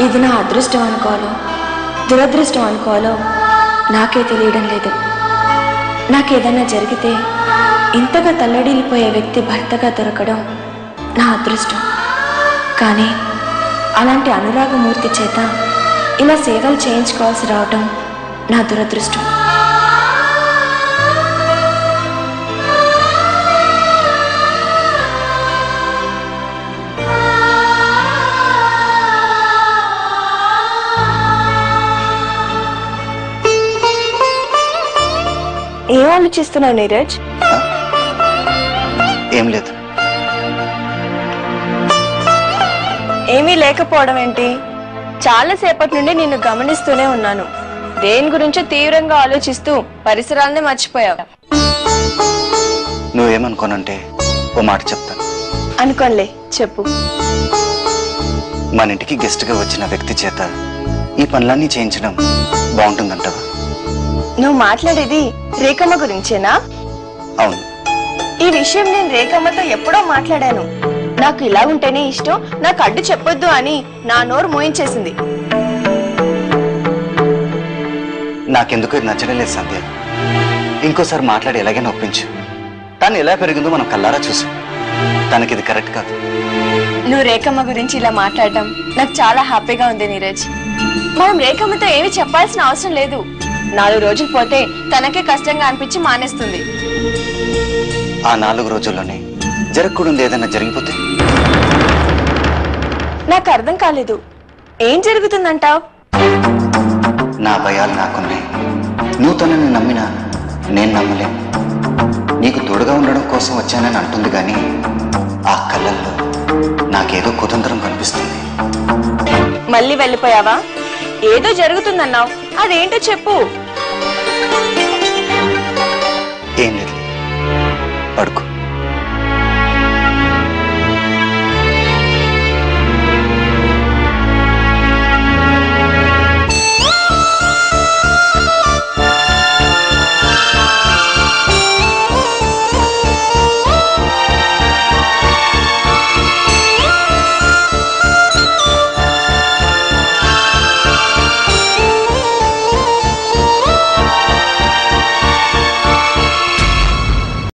ఇది నా అదృష్టం అనుకోవాలో దురదృష్టం అనుకోవాలో నాకే తెలియడం లేదు. నాకేదన్నా జరిగితే ఇంతగా తల్లడిల్లిపోయే వ్యక్తి భర్తగా దొరకడం నా అదృష్టం. కానీ అలాంటి అనురాగమూర్తి చేత ఇలా సేవలు చేయించుకోవాల్సి రావటం నా దురదృష్టం. ఏం ఆలోచిస్తున్నావు నీరజ్? ఏం లేదు. ఏమీ లేకపోవడం ఏంటి? చాలాసేపటి నుండి నిన్ను గమనిస్తూనే ఉన్నాను. దేని గురించో తీవ్రంగా ఆలోచిస్తూ పరిసరాలనే మర్చిపోయావు. నువ్వేమనుకోనంటే ఓ మాట చెప్తాను. అనుకోనులే, చెప్పు. మన ఇంటికి గెస్ట్ గా వచ్చిన వ్యక్తి చేత ఈ పనులన్నీ చేయించడం బాగుంటుందంటావా? నువ్వు మాట్లాడేది రేఖమ్మ గురించేనా? అవును. ఈ విషయం నేను రేఖమ్మతో ఎప్పుడో మాట్లాడాను. నాకు ఇలా ఉంటేనే ఇష్టం, నాకు అడ్డు చెప్పొద్దు అని నా నోరు మోయించేసింది. నాకెందుకు ఇది నచ్చడం లేదు సంధ్య. ఇంకోసారి మాట్లాడి ఎలాగైనా ఒప్పించు. తను ఎలా పెరిగిందో మనం కల్లారా చూసాం. తనకి ఇది కరెక్ట్ కాదు. నువ్వు రేఖమ్మ గురించి ఇలా మాట్లాడటం నాకు చాలా హ్యాపీగా ఉంది నీరజ్. మనం రేఖమ్మతో ఏమి చెప్పాల్సిన అవసరం లేదు. 4 రోజులు పోతే తనకే కష్టంగా అనిపించి మానేస్తుంది. ఆ 4 రోజుల్లోనే జరగకూడదు ఏదైనా జరిగిపోతే? నాకు అర్థం కాలేదు. ఏం జరుగుతుందంటావ్? నా భయాలు నాకున్నాయి. నువ్వు తనని నమ్మినా నేను నమ్మలేను. నీకు తోడుగా ఉండడం కోసం వచ్చానని అంటుంది కానీ ఆ కళ్ళల్లో నాకేదో కుతంత్రం కనిపిస్తుంది. మళ్ళీ వెళ్ళిపోయావా? ఏదో జరుగుతుందన్నావు, అదేంటో చెప్పు. ఏం లేదు, పడుకో.